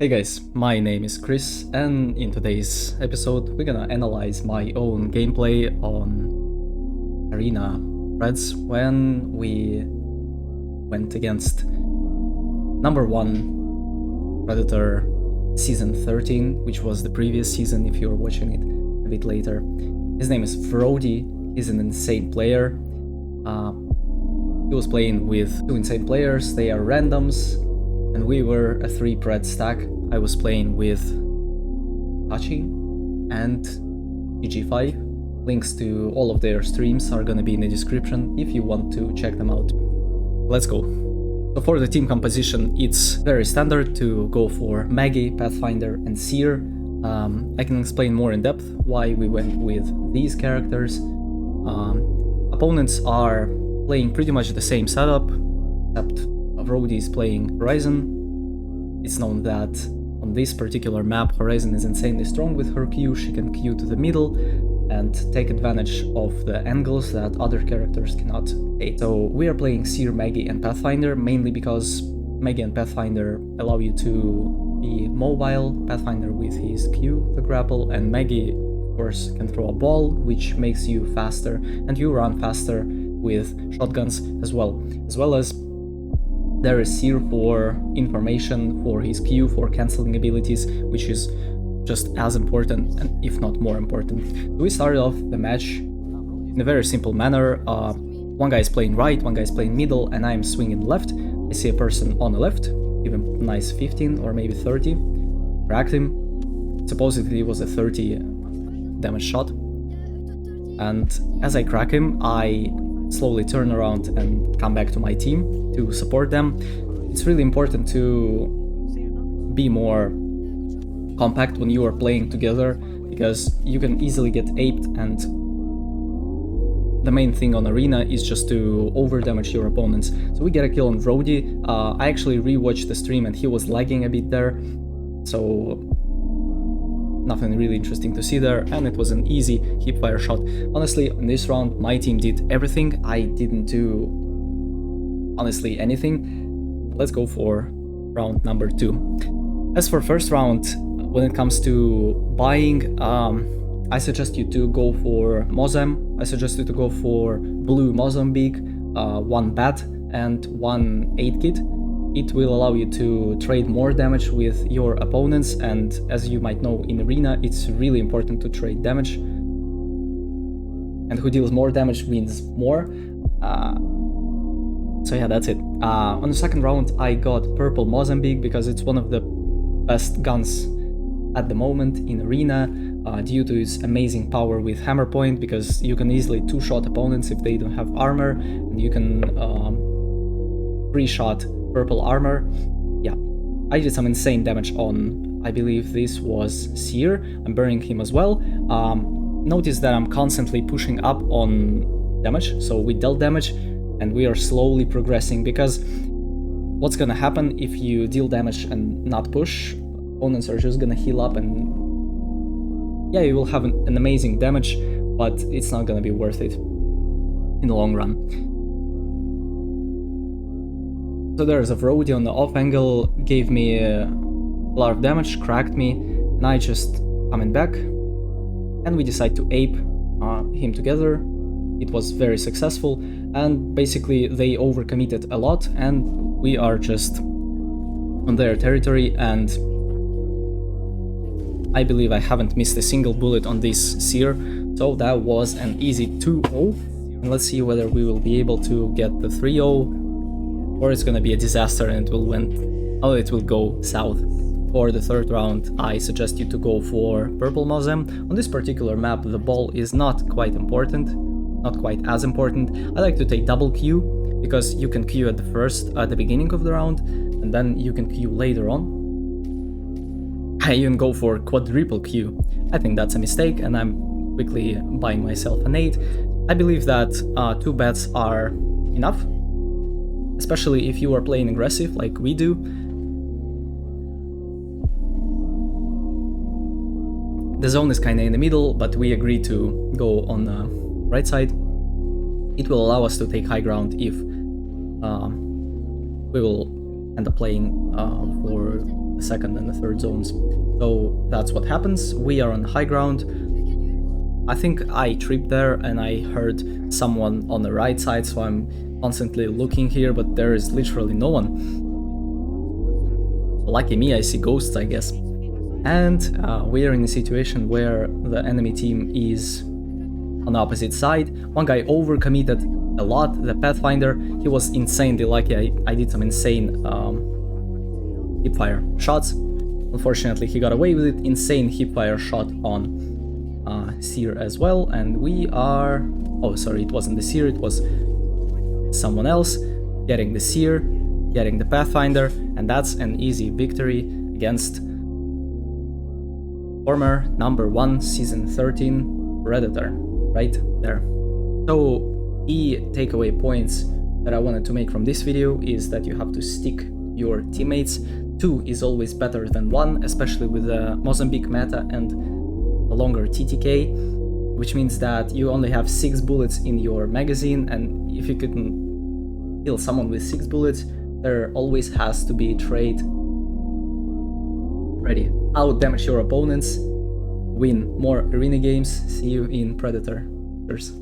Hey guys, my name is Chris, and in today's episode we're gonna analyze my own gameplay on Arena Reds when we went against number 1 Predator season 13, which was the previous season if you're watching it a bit later. His name is Frody, he's an insane player. He was playing with 2 insane players, they are randoms, and we were a 3 pred stack. I was playing with Hachi and GG5. Links to all of their streams are gonna be in the description if you want to check them out. Let's go. So for the team composition, it's very standard to go for Maggie, Pathfinder, and Seer. I can explain more in depth why we went with these characters. Opponents are playing pretty much the same setup, except Brody is playing Horizon. It's known that on this particular map, Horizon is insanely strong with her Q. She can Q to the middle and take advantage of the angles that other characters cannot take. So we are playing Seer, Maggie, and Pathfinder, mainly because Maggie and Pathfinder allow you to be mobile, Pathfinder with his Q, the grapple, and Maggie, of course, can throw a ball, which makes you faster, and you run faster with shotguns as well as there is Seer for information, for his Q, for cancelling abilities, which is just as important, and if not more important. So we started off the match in a very simple manner. One guy is playing right, one guy is playing middle, and I am swinging left. I see a person on the left, even nice 15 or maybe 30. Cracked him. Supposedly it was a 30 damage shot. And as I crack him, I slowly turn around and come back to my team to support them. It's really important to be more compact when you are playing together, because you can easily get aped, and the main thing on Arena is just to over damage your opponents. So we get a kill on Brody. I actually rewatched the stream and he was lagging a bit there, so nothing really interesting to see there, and it was an easy hipfire shot. Honestly, in this round my team did everything. I didn't do honestly anything. Let's go for round number 2. As for first round, when it comes to buying, I suggest you to go for Mozam. I suggest you to go for blue Mozambique, 1 bat and 1 8 kit. It will allow you to trade more damage with your opponents, and as you might know, in Arena it's really important to trade damage, and who deals more damage wins more. So yeah, that's it. On the second round I got purple Mozambique because it's one of the best guns at the moment in Arena, due to its amazing power with hammer point, because you can easily 2-shot opponents if they don't have armor, and you can 3-shot purple armor. Yeah, I did some insane damage on, I believe this was Seer. I'm burning him as well. Notice that I'm constantly pushing up on damage, so we dealt damage and we are slowly progressing, because what's gonna happen if you deal damage and not push? Opponents are just gonna heal up, and yeah, you will have an amazing damage, but it's not gonna be worth it in the long run. So there's a Brody on the off angle, gave me a lot of damage, cracked me, and I just coming back, and we decide to ape him together. It was very successful, and basically they overcommitted a lot, and we are just on their territory, and I believe I haven't missed a single bullet on this Seer, so that was an easy 2-0, and let's see whether we will be able to get the 3-0, or it's gonna be a disaster and it will go south. For the third round, I suggest you to go for purple Mozam. On this particular map, the ball is not quite as important. I like to take double Q, because you can Q at the beginning of the round, and then you can Q later on. I even go for quadruple Q. I think that's a mistake, and I'm quickly buying myself an 8. I believe that 2 bats are enough, especially if you are playing aggressive like we do. The zone is kinda in the middle, but we agree to go on the right side. It will allow us to take high ground if we will end up playing for the second and the third zones. So that's what happens. We are on high ground. I think I tripped there and I heard someone on the right side, so I'm constantly looking here, but there is literally no one. Lucky me, I see ghosts, I guess. And we are in a situation where the enemy team is on the opposite side. One guy overcommitted a lot, the Pathfinder. He was insanely lucky. I did some insane hipfire shots. Unfortunately, he got away with it. Insane hipfire shot on Seer as well. And we are... oh, sorry, it wasn't the Seer, it was someone else getting the Seer, getting the Pathfinder, and that's an easy victory against former #1 season 13 Predator, right there. So key takeaway points that I wanted to make from this video is that you have to stick your teammates. 2 is always better than 1, especially with the Mozambique meta and a longer TTK, which means that you only have 6 bullets in your magazine, and if you can kill someone with 6 bullets, there always has to be trade ready. Out damage your opponents, win more arena games. See you in Predator. Cheers.